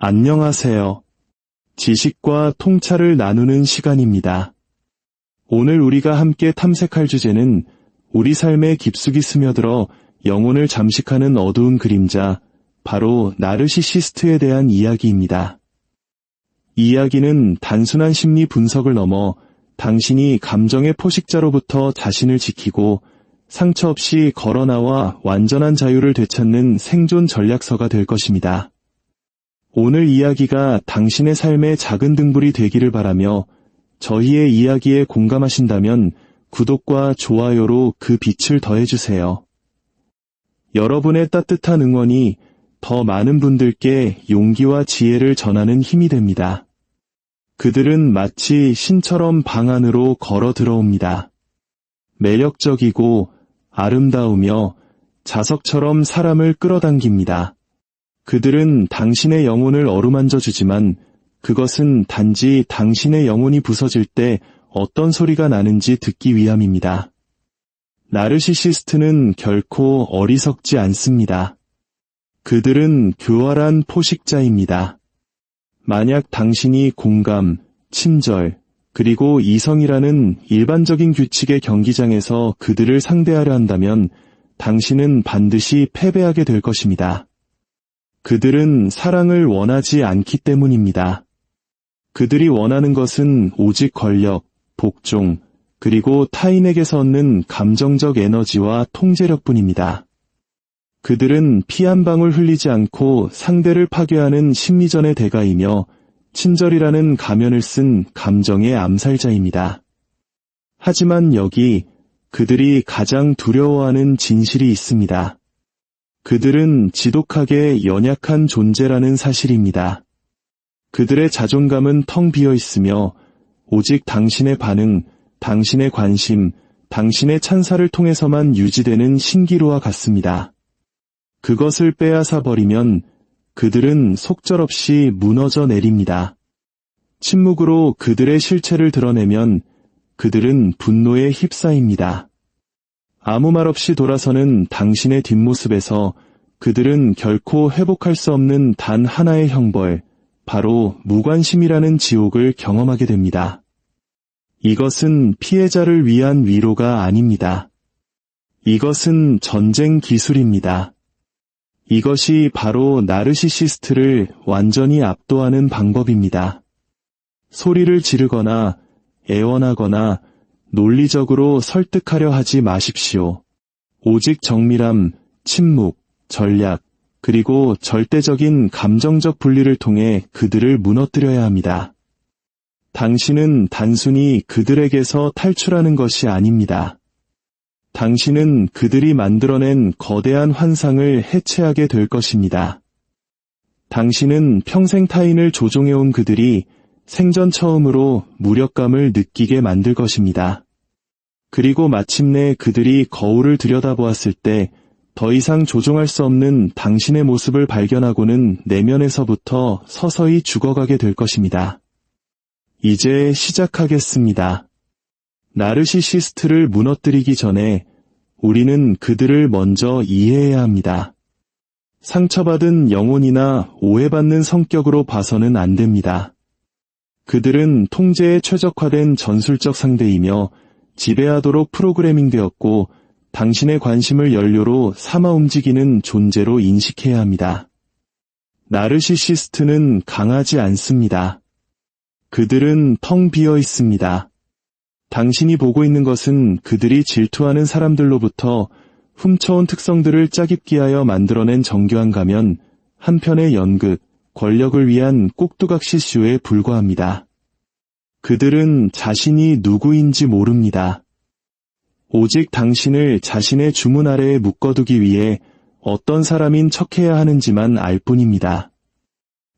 안녕하세요. 지식과 통찰을 나누는 시간입니다. 오늘 우리가 함께 탐색할 주제는 우리 삶에 깊숙이 스며들어 영혼을 잠식하는 어두운 그림자, 바로 나르시시스트에 대한 이야기입니다. 이 이야기는 단순한 심리 분석을 넘어 당신이 감정의 포식자로부터 자신을 지키고 상처 없이 걸어나와 완전한 자유를 되찾는 생존 전략서가 될 것입니다. 오늘 이야기가 당신의 삶의 작은 등불이 되기를 바라며 저희의 이야기에 공감하신다면 구독과 좋아요로 그 빛을 더해주세요. 여러분의 따뜻한 응원이 더 많은 분들께 용기와 지혜를 전하는 힘이 됩니다. 그들은 마치 신처럼 방 안으로 걸어 들어옵니다. 매력적이고 아름다우며 자석처럼 사람을 끌어당깁니다. 그들은 당신의 영혼을 어루만져 주지만 그것은 단지 당신의 영혼이 부서질 때 어떤 소리가 나는지 듣기 위함입니다. 나르시시스트는 결코 어리석지 않습니다. 그들은 교활한 포식자입니다. 만약 당신이 공감, 친절, 그리고 이성이라는 일반적인 규칙의 경기장에서 그들을 상대하려 한다면 당신은 반드시 패배하게 될 것입니다. 그들은 사랑을 원하지 않기 때문입니다. 그들이 원하는 것은 오직 권력, 복종, 그리고 타인에게서 얻는 감정적 에너지와 통제력뿐입니다. 그들은 피 한 방울 흘리지 않고 상대를 파괴하는 심리전의 대가이며 친절이라는 가면을 쓴 감정의 암살자입니다. 하지만 여기 그들이 가장 두려워하는 진실이 있습니다. 그들은 지독하게 연약한 존재라는 사실입니다. 그들의 자존감은 텅 비어 있으며 오직 당신의 반응, 당신의 관심, 당신의 찬사를 통해서만 유지되는 신기루와 같습니다. 그것을 빼앗아 버리면 그들은 속절없이 무너져 내립니다. 침묵으로 그들의 실체를 드러내면 그들은 분노에 휩싸입니다. 아무 말 없이 돌아서는 당신의 뒷모습에서 그들은 결코 회복할 수 없는 단 하나의 형벌, 바로 무관심이라는 지옥을 경험하게 됩니다. 이것은 피해자를 위한 위로가 아닙니다. 이것은 전쟁 기술입니다. 이것이 바로 나르시시스트를 완전히 압도하는 방법입니다. 소리를 지르거나 애원하거나 논리적으로 설득하려 하지 마십시오. 오직 정밀함, 침묵, 전략, 그리고 절대적인 감정적 분리를 통해 그들을 무너뜨려야 합니다. 당신은 단순히 그들에게서 탈출하는 것이 아닙니다. 당신은 그들이 만들어낸 거대한 환상을 해체하게 될 것입니다. 당신은 평생 타인을 조종해온 그들이 생전 처음으로 무력감을 느끼게 만들 것입니다. 그리고 마침내 그들이 거울을 들여다보았을 때 더 이상 조종할 수 없는 당신의 모습을 발견하고는 내면에서부터 서서히 죽어가게 될 것입니다. 이제 시작하겠습니다. 나르시시스트를 무너뜨리기 전에 우리는 그들을 먼저 이해해야 합니다. 상처받은 영혼이나 오해받는 성격으로 봐서는 안 됩니다. 그들은 통제에 최적화된 전술적 상대이며 지배하도록 프로그래밍되었고 당신의 관심을 연료로 삼아 움직이는 존재로 인식해야 합니다. 나르시시스트는 강하지 않습니다. 그들은 텅 비어 있습니다. 당신이 보고 있는 것은 그들이 질투하는 사람들로부터 훔쳐온 특성들을 짜깁기하여 만들어낸 정교한 가면, 한편의 연극, 권력을 위한 꼭두각시 쇼에 불과합니다. 그들은 자신이 누구인지 모릅니다. 오직 당신을 자신의 주문 아래에 묶어두기 위해 어떤 사람인 척해야 하는지만 알 뿐입니다.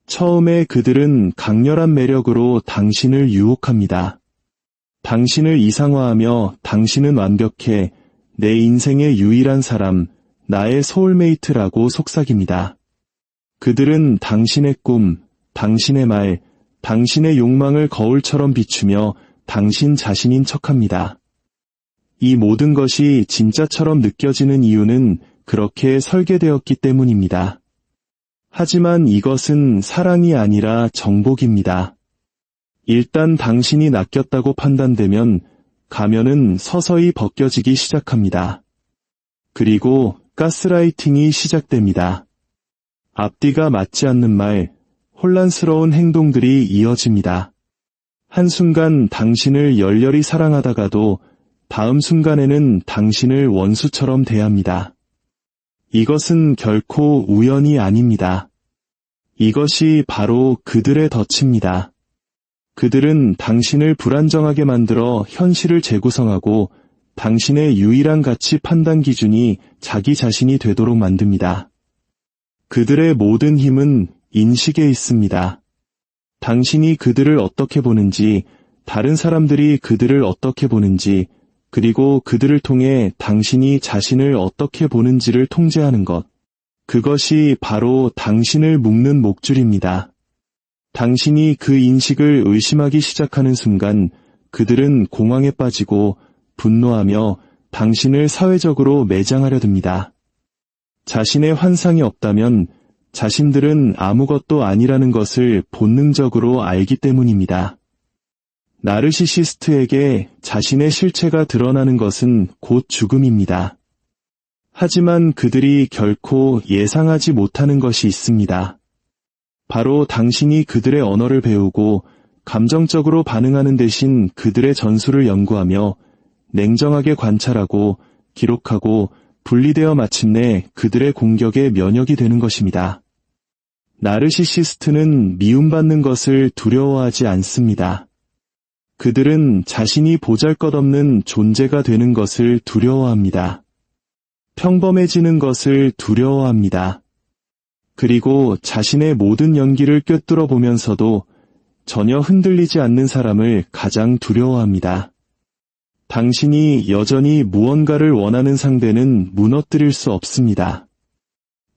처음에 그들은 강렬한 매력으로 당신을 유혹합니다. 당신을 이상화하며 당신은 완벽해, 내 인생의 유일한 사람, 나의 소울메이트라고 속삭입니다. 그들은 당신의 꿈, 당신의 말, 당신의 욕망을 거울처럼 비추며 당신 자신인 척합니다. 이 모든 것이 진짜처럼 느껴지는 이유는 그렇게 설계되었기 때문입니다. 하지만 이것은 사랑이 아니라 정복입니다. 일단 당신이 낚였다고 판단되면 가면은 서서히 벗겨지기 시작합니다. 그리고 가스라이팅이 시작됩니다. 앞뒤가 맞지 않는 말, 혼란스러운 행동들이 이어집니다. 한순간 당신을 열렬히 사랑하다가도 다음 순간에는 당신을 원수처럼 대합니다. 이것은 결코 우연이 아닙니다. 이것이 바로 그들의 덫입니다. 그들은 당신을 불안정하게 만들어 현실을 재구성하고 당신의 유일한 가치 판단 기준이 자기 자신이 되도록 만듭니다. 그들의 모든 힘은 인식에 있습니다. 당신이 그들을 어떻게 보는지, 다른 사람들이 그들을 어떻게 보는지, 그리고 그들을 통해 당신이 자신을 어떻게 보는지를 통제하는 것. 그것이 바로 당신을 묶는 목줄입니다. 당신이 그 인식을 의심하기 시작하는 순간 그들은 공황에 빠지고 분노하며 당신을 사회적으로 매장하려 듭니다. 자신의 환상이 없다면 자신들은 아무것도 아니라는 것을 본능적으로 알기 때문입니다. 나르시시스트에게 자신의 실체가 드러나는 것은 곧 죽음입니다. 하지만 그들이 결코 예상하지 못하는 것이 있습니다. 바로 당신이 그들의 언어를 배우고 감정적으로 반응하는 대신 그들의 전술을 연구하며 냉정하게 관찰하고 기록하고 분리되어 마침내 그들의 공격에 면역이 되는 것입니다. 나르시시스트는 미움받는 것을 두려워하지 않습니다. 그들은 자신이 보잘것없는 존재가 되는 것을 두려워합니다. 평범해지는 것을 두려워합니다. 그리고 자신의 모든 연기를 꿰뚫어 보면서도 전혀 흔들리지 않는 사람을 가장 두려워합니다. 당신이 여전히 무언가를 원하는 상대는 무너뜨릴 수 없습니다.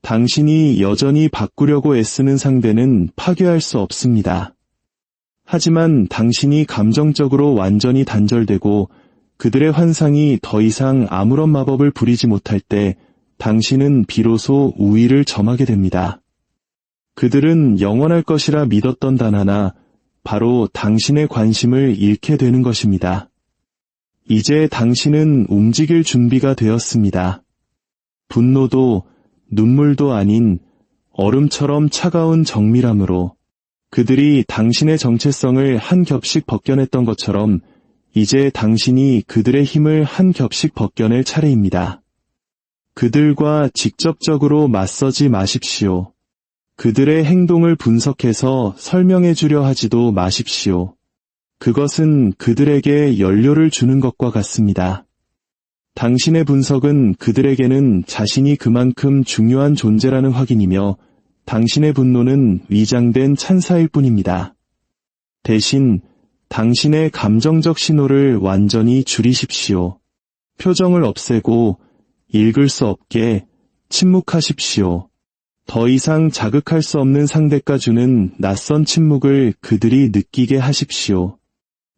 당신이 여전히 바꾸려고 애쓰는 상대는 파괴할 수 없습니다. 하지만 당신이 감정적으로 완전히 단절되고 그들의 환상이 더 이상 아무런 마법을 부리지 못할 때 당신은 비로소 우위를 점하게 됩니다. 그들은 영원할 것이라 믿었던 단 하나, 바로 당신의 관심을 잃게 되는 것입니다. 이제 당신은 움직일 준비가 되었습니다. 분노도 눈물도 아닌 얼음처럼 차가운 정밀함으로 그들이 당신의 정체성을 한 겹씩 벗겨냈던 것처럼 이제 당신이 그들의 힘을 한 겹씩 벗겨낼 차례입니다. 그들과 직접적으로 맞서지 마십시오. 그들의 행동을 분석해서 설명해 주려 하지도 마십시오. 그것은 그들에게 연료를 주는 것과 같습니다. 당신의 분석은 그들에게는 자신이 그만큼 중요한 존재라는 확인이며 당신의 분노는 위장된 찬사일 뿐입니다. 대신 당신의 감정적 신호를 완전히 줄이십시오. 표정을 없애고 읽을 수 없게 침묵하십시오. 더 이상 자극할 수 없는 상대가 주는 낯선 침묵을 그들이 느끼게 하십시오.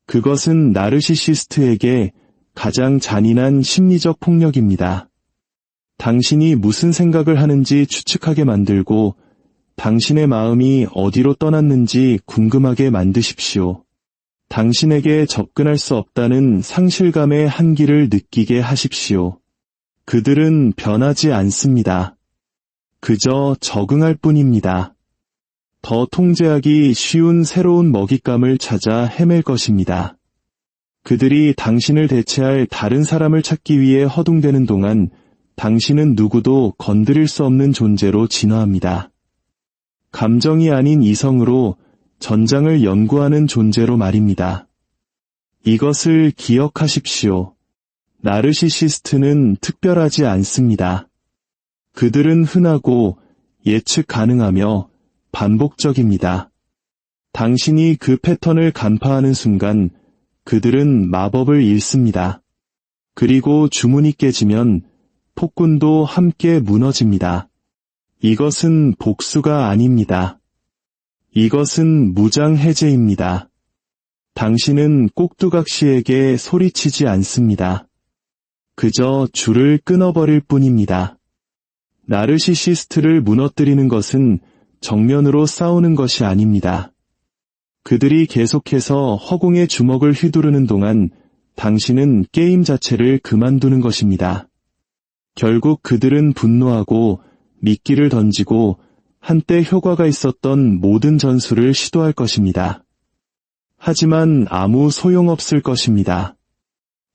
그것은 나르시시스트에게 가장 잔인한 심리적 폭력입니다. 당신이 무슨 생각을 하는지 추측하게 만들고 당신의 마음이 어디로 떠났는지 궁금하게 만드십시오. 당신에게 접근할 수 없다는 상실감의 한기를 느끼게 하십시오. 그들은 변하지 않습니다. 그저 적응할 뿐입니다. 더 통제하기 쉬운 새로운 먹잇감을 찾아 헤맬 것입니다. 그들이 당신을 대체할 다른 사람을 찾기 위해 허둥대는 동안 당신은 누구도 건드릴 수 없는 존재로 진화합니다. 감정이 아닌 이성으로 전장을 연구하는 존재로 말입니다. 이것을 기억하십시오. 나르시시스트는 특별하지 않습니다. 그들은 흔하고 예측 가능하며 반복적입니다. 당신이 그 패턴을 간파하는 순간 그들은 마법을 잃습니다. 그리고 주문이 깨지면 폭군도 함께 무너집니다. 이것은 복수가 아닙니다. 이것은 무장 해제입니다. 당신은 꼭두각시에게 소리치지 않습니다. 그저 줄을 끊어버릴 뿐입니다. 나르시시스트를 무너뜨리는 것은 정면으로 싸우는 것이 아닙니다. 그들이 계속해서 허공에 주먹을 휘두르는 동안 당신은 게임 자체를 그만두는 것입니다. 결국 그들은 분노하고 미끼를 던지고 한때 효과가 있었던 모든 전술을 시도할 것입니다. 하지만 아무 소용없을 것입니다.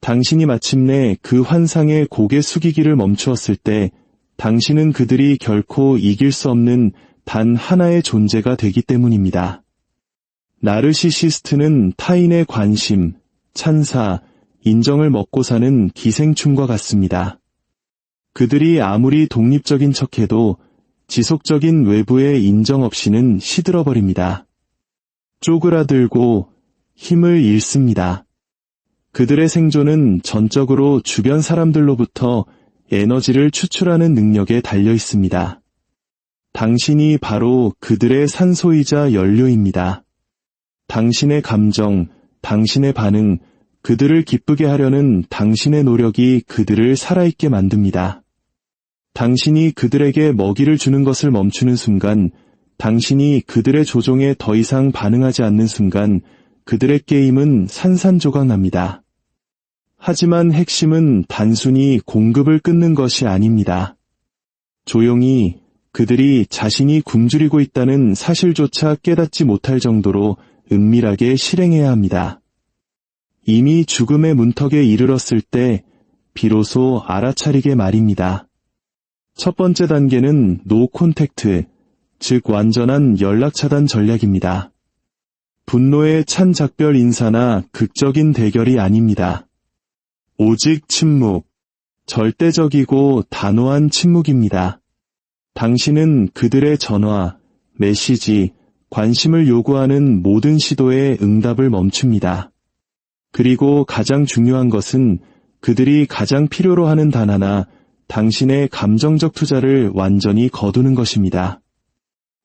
당신이 마침내 그 환상의 고개 숙이기를 멈추었을 때 당신은 그들이 결코 이길 수 없는 단 하나의 존재가 되기 때문입니다. 나르시시스트는 타인의 관심, 찬사, 인정을 먹고 사는 기생충과 같습니다. 그들이 아무리 독립적인 척해도 지속적인 외부의 인정 없이는 시들어버립니다. 쪼그라들고 힘을 잃습니다. 그들의 생존은 전적으로 주변 사람들로부터 에너지를 추출하는 능력에 달려 있습니다. 당신이 바로 그들의 산소이자 연료입니다. 당신의 감정, 당신의 반응, 그들을 기쁘게 하려는 당신의 노력이 그들을 살아있게 만듭니다. 당신이 그들에게 먹이를 주는 것을 멈추는 순간, 당신이 그들의 조종에 더 이상 반응하지 않는 순간, 그들의 게임은 산산조각납니다. 하지만 핵심은 단순히 공급을 끊는 것이 아닙니다. 조용히 그들이 자신이 굶주리고 있다는 사실조차 깨닫지 못할 정도로 은밀하게 실행해야 합니다. 이미 죽음의 문턱에 이르렀을 때 비로소 알아차리게 말입니다. 첫 번째 단계는 노 콘택트, 즉 완전한 연락 차단 전략입니다. 분노의 찬 작별 인사나 극적인 대결이 아닙니다. 오직 침묵, 절대적이고 단호한 침묵입니다. 당신은 그들의 전화, 메시지, 관심을 요구하는 모든 시도에 응답을 멈춥니다. 그리고 가장 중요한 것은 그들이 가장 필요로 하는 단 하나, 당신의 감정적 투자를 완전히 거두는 것입니다.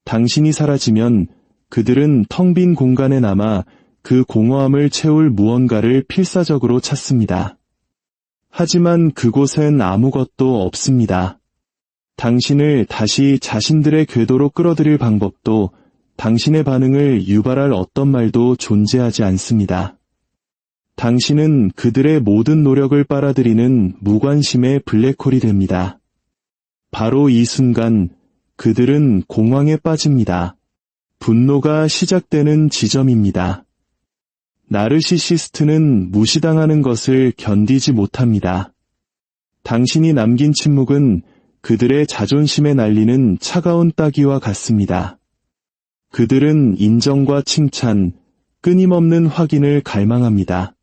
당신이 사라지면 그들은 텅 빈 공간에 남아 그 공허함을 채울 무언가를 필사적으로 찾습니다. 하지만 그곳엔 아무것도 없습니다. 당신을 다시 자신들의 궤도로 끌어들일 방법도 당신의 반응을 유발할 어떤 말도 존재하지 않습니다. 당신은 그들의 모든 노력을 빨아들이는 무관심의 블랙홀이 됩니다. 바로 이 순간 그들은 공황에 빠집니다. 분노가 시작되는 지점입니다. 나르시시스트는 무시당하는 것을 견디지 못합니다. 당신이 남긴 침묵은 그들의 자존심에 날리는 차가운 따기와 같습니다. 그들은 인정과 칭찬, 끊임없는 확인을 갈망합니다.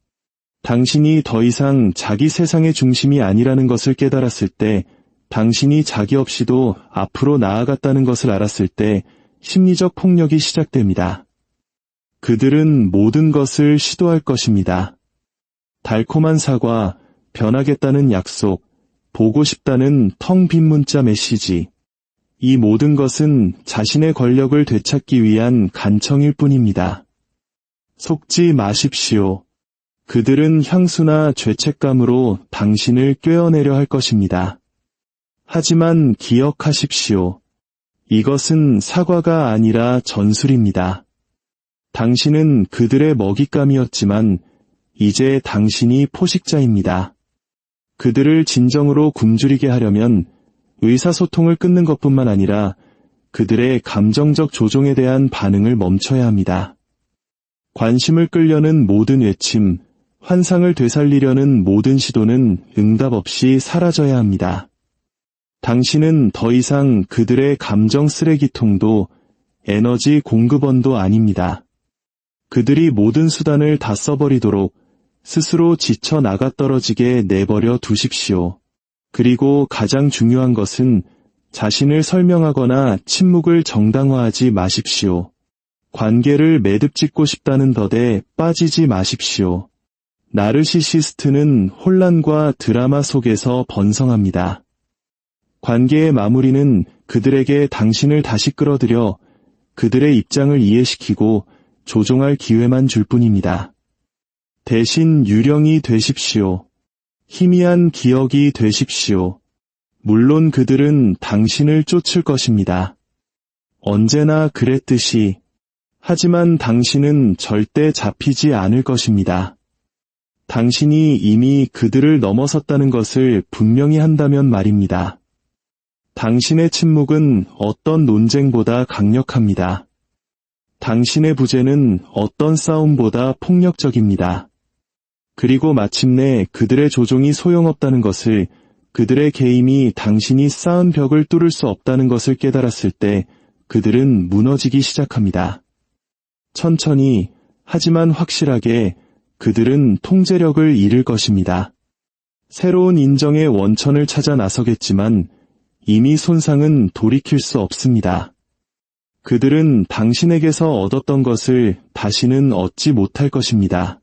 당신이 더 이상 자기 세상의 중심이 아니라는 것을 깨달았을 때, 당신이 자기 없이도 앞으로 나아갔다는 것을 알았을 때 심리적 폭력이 시작됩니다. 그들은 모든 것을 시도할 것입니다. 달콤한 사과, 변하겠다는 약속, 보고 싶다는 텅 빈 문자 메시지. 이 모든 것은 자신의 권력을 되찾기 위한 간청일 뿐입니다. 속지 마십시오. 그들은 향수나 죄책감으로 당신을 꿰어내려 할 것입니다. 하지만 기억하십시오. 이것은 사과가 아니라 전술입니다. 당신은 그들의 먹잇감이었지만 이제 당신이 포식자입니다. 그들을 진정으로 굶주리게 하려면 의사소통을 끊는 것뿐만 아니라 그들의 감정적 조종에 대한 반응을 멈춰야 합니다. 관심을 끌려는 모든 외침, 환상을 되살리려는 모든 시도는 응답 없이 사라져야 합니다. 당신은 더 이상 그들의 감정 쓰레기통도 에너지 공급원도 아닙니다. 그들이 모든 수단을 다 써버리도록 스스로 지쳐 나가떨어지게 내버려 두십시오. 그리고 가장 중요한 것은 자신을 설명하거나 침묵을 정당화하지 마십시오. 관계를 매듭짓고 싶다는 덫에 빠지지 마십시오. 나르시시스트는 혼란과 드라마 속에서 번성합니다. 관계의 마무리는 그들에게 당신을 다시 끌어들여 그들의 입장을 이해시키고 조종할 기회만 줄 뿐입니다. 대신 유령이 되십시오. 희미한 기억이 되십시오. 물론 그들은 당신을 쫓을 것입니다. 언제나 그랬듯이. 하지만 당신은 절대 잡히지 않을 것입니다. 당신이 이미 그들을 넘어섰다는 것을 분명히 한다면 말입니다. 당신의 침묵은 어떤 논쟁보다 강력합니다. 당신의 부재는 어떤 싸움보다 폭력적입니다. 그리고 마침내 그들의 조종이 소용없다는 것을, 그들의 개임이 당신이 쌓은 벽을 뚫을 수 없다는 것을 깨달았을 때 그들은 무너지기 시작합니다. 천천히, 하지만 확실하게 그들은 통제력을 잃을 것입니다. 새로운 인정의 원천을 찾아 나서겠지만 이미 손상은 돌이킬 수 없습니다. 그들은 당신에게서 얻었던 것을 다시는 얻지 못할 것입니다.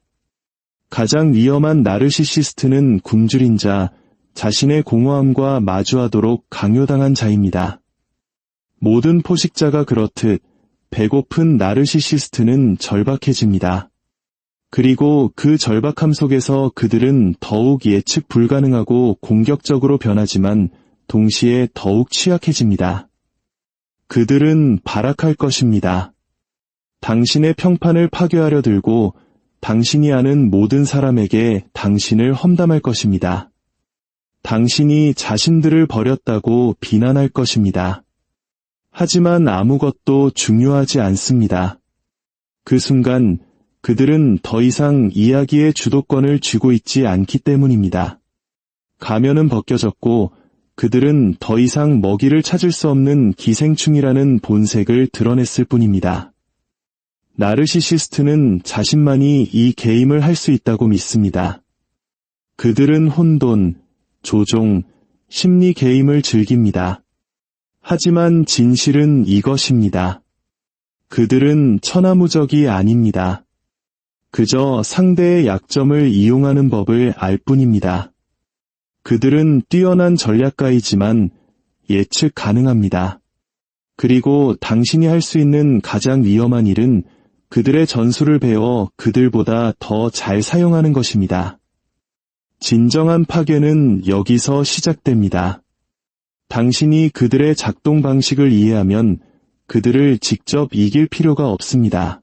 가장 위험한 나르시시스트는 굶주린 자, 자신의 공허함과 마주하도록 강요당한 자입니다. 모든 포식자가 그렇듯 배고픈 나르시시스트는 절박해집니다. 그리고 그 절박함 속에서 그들은 더욱 예측 불가능하고 공격적으로 변하지만 동시에 더욱 취약해집니다. 그들은 발악할 것입니다. 당신의 평판을 파괴하려 들고 당신이 아는 모든 사람에게 당신을 험담할 것입니다. 당신이 자신들을 버렸다고 비난할 것입니다. 하지만 아무것도 중요하지 않습니다. 그 순간 그들은 더 이상 이야기의 주도권을 쥐고 있지 않기 때문입니다. 가면은 벗겨졌고 그들은 더 이상 먹이를 찾을 수 없는 기생충이라는 본색을 드러냈을 뿐입니다. 나르시시스트는 자신만이 이 게임을 할 수 있다고 믿습니다. 그들은 혼돈, 조종, 심리 게임을 즐깁니다. 하지만 진실은 이것입니다. 그들은 천하무적이 아닙니다. 그저 상대의 약점을 이용하는 법을 알 뿐입니다. 그들은 뛰어난 전략가이지만 예측 가능합니다. 그리고 당신이 할 수 있는 가장 위험한 일은 그들의 전술을 배워 그들보다 더 잘 사용하는 것입니다. 진정한 파괴는 여기서 시작됩니다. 당신이 그들의 작동 방식을 이해하면 그들을 직접 이길 필요가 없습니다.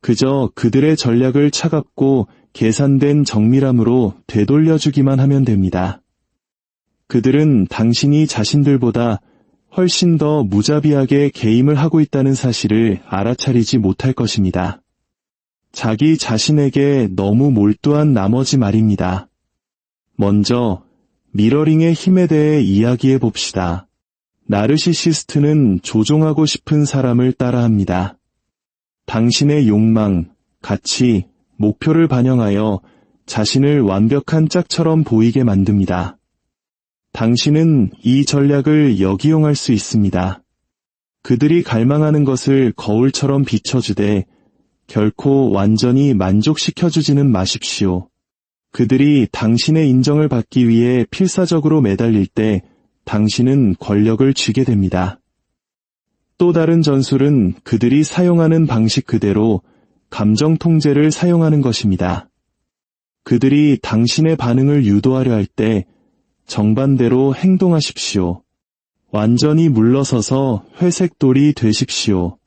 그저 그들의 전략을 차갑고 계산된 정밀함으로 되돌려주기만 하면 됩니다. 그들은 당신이 자신들보다 훨씬 더 무자비하게 게임을 하고 있다는 사실을 알아차리지 못할 것입니다. 자기 자신에게 너무 몰두한 나머지 말입니다. 먼저 미러링의 힘에 대해 이야기해 봅시다. 나르시시스트는 조종하고 싶은 사람을 따라합니다. 당신의 욕망, 가치, 목표를 반영하여 자신을 완벽한 짝처럼 보이게 만듭니다. 당신은 이 전략을 역이용할 수 있습니다. 그들이 갈망하는 것을 거울처럼 비춰주되 결코 완전히 만족시켜주지는 마십시오. 그들이 당신의 인정을 받기 위해 필사적으로 매달릴 때 당신은 권력을 쥐게 됩니다. 또 다른 전술은 그들이 사용하는 방식 그대로 감정 통제를 사용하는 것입니다. 그들이 당신의 반응을 유도하려 할 때 정반대로 행동하십시오. 완전히 물러서서 회색돌이 되십시오.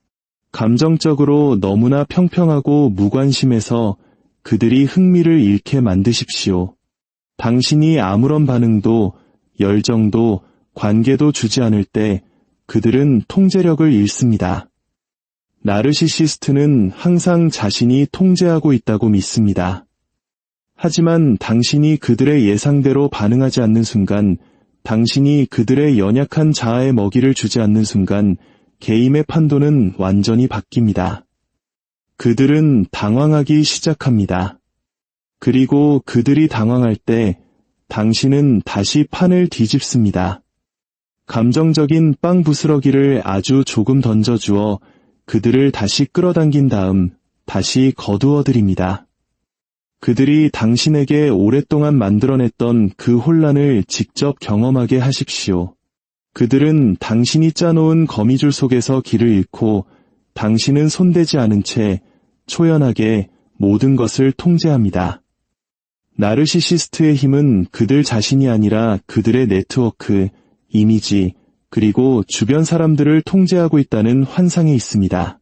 감정적으로 너무나 평평하고 무관심해서 그들이 흥미를 잃게 만드십시오. 당신이 아무런 반응도, 열정도, 관계도 주지 않을 때 그들은 통제력을 잃습니다. 나르시시스트는 항상 자신이 통제하고 있다고 믿습니다. 하지만 당신이 그들의 예상대로 반응하지 않는 순간, 당신이 그들의 연약한 자아에 먹이를 주지 않는 순간 게임의 판도는 완전히 바뀝니다. 그들은 당황하기 시작합니다. 그리고 그들이 당황할 때 당신은 다시 판을 뒤집습니다. 감정적인 빵 부스러기를 아주 조금 던져주어 그들을 다시 끌어당긴 다음 다시 거두어드립니다. 그들이 당신에게 오랫동안 만들어냈던 그 혼란을 직접 경험하게 하십시오. 그들은 당신이 짜놓은 거미줄 속에서 길을 잃고 당신은 손대지 않은 채 초연하게 모든 것을 통제합니다. 나르시시스트의 힘은 그들 자신이 아니라 그들의 네트워크, 이미지, 그리고 주변 사람들을 통제하고 있다는 환상에 있습니다.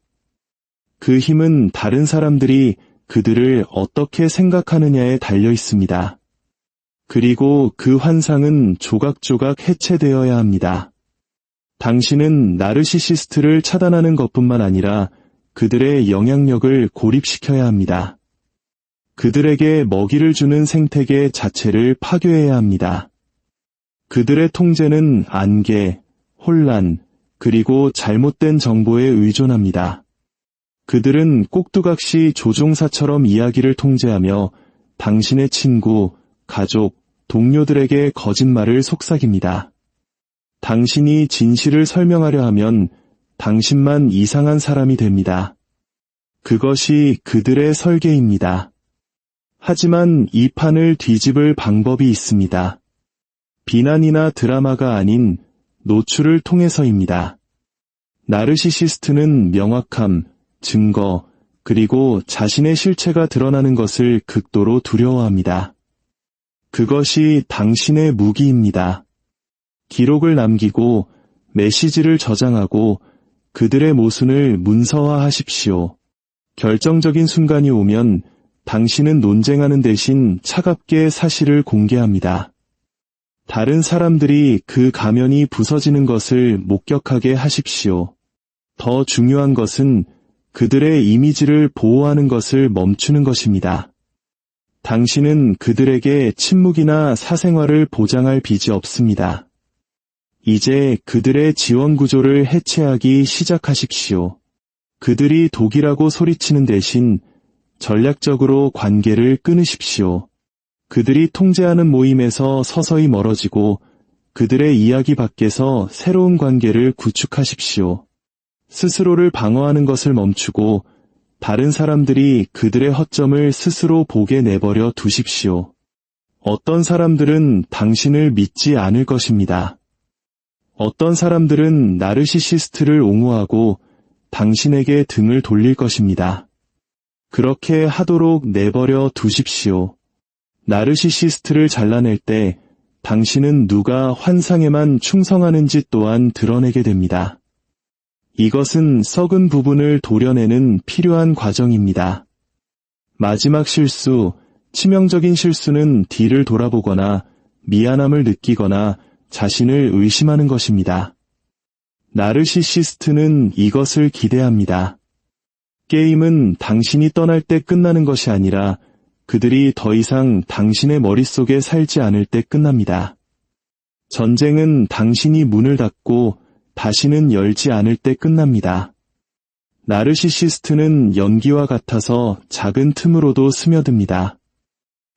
그 힘은 다른 사람들이 그들을 어떻게 생각하느냐에 달려 있습니다. 그리고 그 환상은 조각조각 해체되어야 합니다. 당신은 나르시시스트를 차단하는 것뿐만 아니라 그들의 영향력을 고립시켜야 합니다. 그들에게 먹이를 주는 생태계 자체를 파괴해야 합니다. 그들의 통제는 안개, 혼란, 그리고 잘못된 정보에 의존합니다. 그들은 꼭두각시 조종사처럼 이야기를 통제하며 당신의 친구, 가족, 동료들에게 거짓말을 속삭입니다. 당신이 진실을 설명하려 하면 당신만 이상한 사람이 됩니다. 그것이 그들의 설계입니다. 하지만 이 판을 뒤집을 방법이 있습니다. 비난이나 드라마가 아닌 노출을 통해서입니다. 나르시시스트는 명확함, 증거, 그리고 자신의 실체가 드러나는 것을 극도로 두려워합니다. 그것이 당신의 무기입니다. 기록을 남기고 메시지를 저장하고 그들의 모순을 문서화하십시오. 결정적인 순간이 오면 당신은 논쟁하는 대신 차갑게 사실을 공개합니다. 다른 사람들이 그 가면이 부서지는 것을 목격하게 하십시오. 더 중요한 것은 그들의 이미지를 보호하는 것을 멈추는 것입니다. 당신은 그들에게 침묵이나 사생활을 보장할 빚이 없습니다. 이제 그들의 지원 구조를 해체하기 시작하십시오. 그들이 독이라고 소리치는 대신 전략적으로 관계를 끊으십시오. 그들이 통제하는 모임에서 서서히 멀어지고 그들의 이야기 밖에서 새로운 관계를 구축하십시오. 스스로를 방어하는 것을 멈추고 다른 사람들이 그들의 허점을 스스로 보게 내버려 두십시오. 어떤 사람들은 당신을 믿지 않을 것입니다. 어떤 사람들은 나르시시스트를 옹호하고 당신에게 등을 돌릴 것입니다. 그렇게 하도록 내버려 두십시오. 나르시시스트를 잘라낼 때 당신은 누가 환상에만 충성하는지 또한 드러내게 됩니다. 이것은 썩은 부분을 도려내는 필요한 과정입니다. 마지막 실수, 치명적인 실수는 뒤를 돌아보거나 미안함을 느끼거나 자신을 의심하는 것입니다. 나르시시스트는 이것을 기대합니다. 게임은 당신이 떠날 때 끝나는 것이 아니라 그들이 더 이상 당신의 머릿속에 살지 않을 때 끝납니다. 전쟁은 당신이 문을 닫고 다시는 열지 않을 때 끝납니다. 나르시시스트는 연기와 같아서 작은 틈으로도 스며듭니다.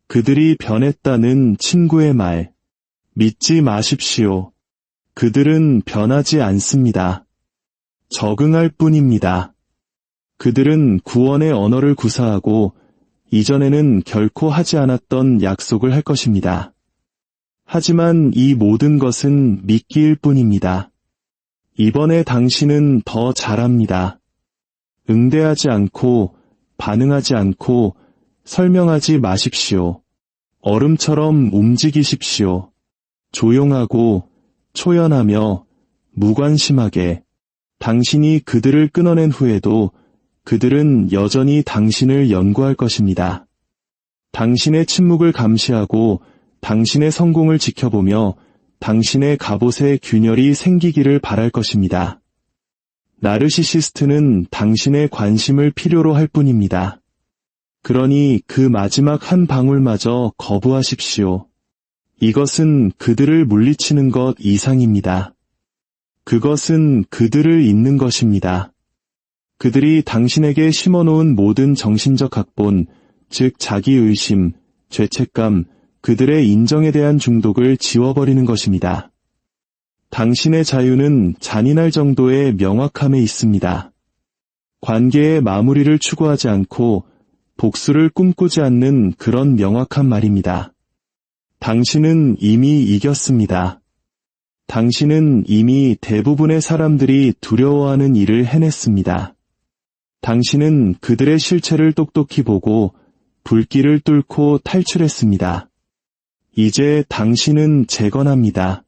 그들이 변했다는 친구의 말, 믿지 마십시오. 그들은 변하지 않습니다. 적응할 뿐입니다. 그들은 구원의 언어를 구사하고 이전에는 결코 하지 않았던 약속을 할 것입니다. 하지만 이 모든 것은 미끼일 뿐입니다. 이번에 당신은 더 잘합니다. 응대하지 않고 반응하지 않고 설명하지 마십시오. 얼음처럼 움직이십시오. 조용하고 초연하며 무관심하게. 당신이 그들을 끊어낸 후에도 그들은 여전히 당신을 연구할 것입니다. 당신의 침묵을 감시하고 당신의 성공을 지켜보며 당신의 갑옷에 균열이 생기기를 바랄 것입니다. 나르시시스트는 당신의 관심을 필요로 할 뿐입니다. 그러니 그 마지막 한 방울마저 거부하십시오. 이것은 그들을 물리치는 것 이상입니다. 그것은 그들을 잇는 것입니다. 그들이 당신에게 심어놓은 모든 정신적 각본, 즉 자기의심, 죄책감, 그들의 인정에 대한 중독을 지워버리는 것입니다. 당신의 자유는 잔인할 정도의 명확함에 있습니다. 관계의 마무리를 추구하지 않고 복수를 꿈꾸지 않는 그런 명확한 말입니다. 당신은 이미 이겼습니다. 당신은 이미 대부분의 사람들이 두려워하는 일을 해냈습니다. 당신은 그들의 실체를 똑똑히 보고 불길을 뚫고 탈출했습니다. 이제 당신은 재건합니다.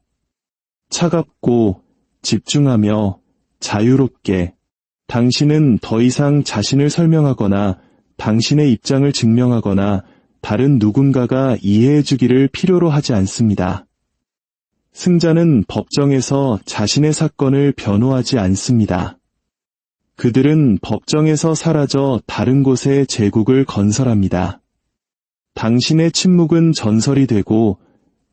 차갑고 집중하며 자유롭게. 당신은 더 이상 자신을 설명하거나 당신의 입장을 증명하거나 다른 누군가가 이해해주기를 필요로 하지 않습니다. 승자는 법정에서 자신의 사건을 변호하지 않습니다. 그들은 법정에서 사라져 다른 곳에 제국을 건설합니다. 당신의 침묵은 전설이 되고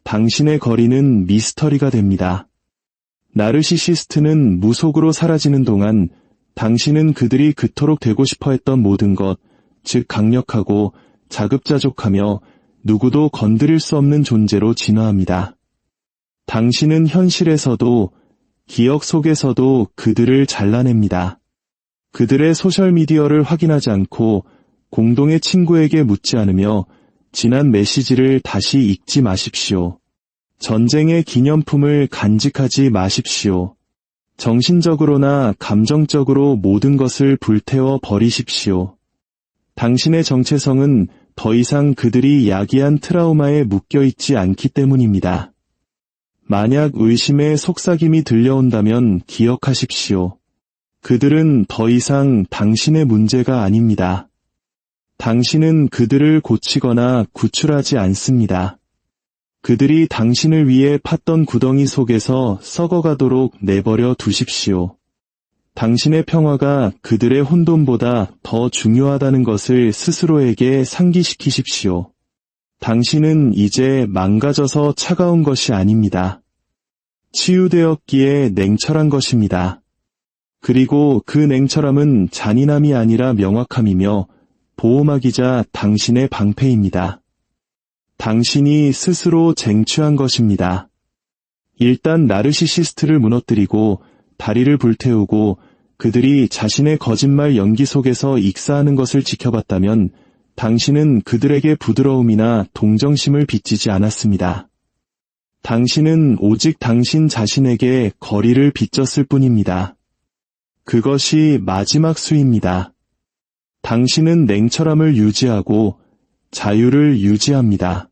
당신의 거리는 미스터리가 됩니다. 나르시시스트는 무속으로 사라지는 동안 당신은 그들이 그토록 되고 싶어 했던 모든 것, 즉 강력하고 자급자족하며 누구도 건드릴 수 없는 존재로 진화합니다. 당신은 현실에서도 기억 속에서도 그들을 잘라냅니다. 그들의 소셜미디어를 확인하지 않고 공동의 친구에게 묻지 않으며 지난 메시지를 다시 읽지 마십시오. 전쟁의 기념품을 간직하지 마십시오. 정신적으로나 감정적으로 모든 것을 불태워 버리십시오. 당신의 정체성은 더 이상 그들이 야기한 트라우마에 묶여있지 않기 때문입니다. 만약 의심의 속삭임이 들려온다면 기억하십시오. 그들은 더 이상 당신의 문제가 아닙니다. 당신은 그들을 고치거나 구출하지 않습니다. 그들이 당신을 위해 팠던 구덩이 속에서 썩어가도록 내버려 두십시오. 당신의 평화가 그들의 혼돈보다 더 중요하다는 것을 스스로에게 상기시키십시오. 당신은 이제 망가져서 차가운 것이 아닙니다. 치유되었기에 냉철한 것입니다. 그리고 그 냉철함은 잔인함이 아니라 명확함이며 보호막이자 당신의 방패입니다. 당신이 스스로 쟁취한 것입니다. 일단 나르시시스트를 무너뜨리고 다리를 불태우고 그들이 자신의 거짓말 연기 속에서 익사하는 것을 지켜봤다면 당신은 그들에게 부드러움이나 동정심을 빚지지 않았습니다. 당신은 오직 당신 자신에게 거리를 빚졌을 뿐입니다. 그것이 마지막 수입니다. 당신은 냉철함을 유지하고 자유를 유지합니다.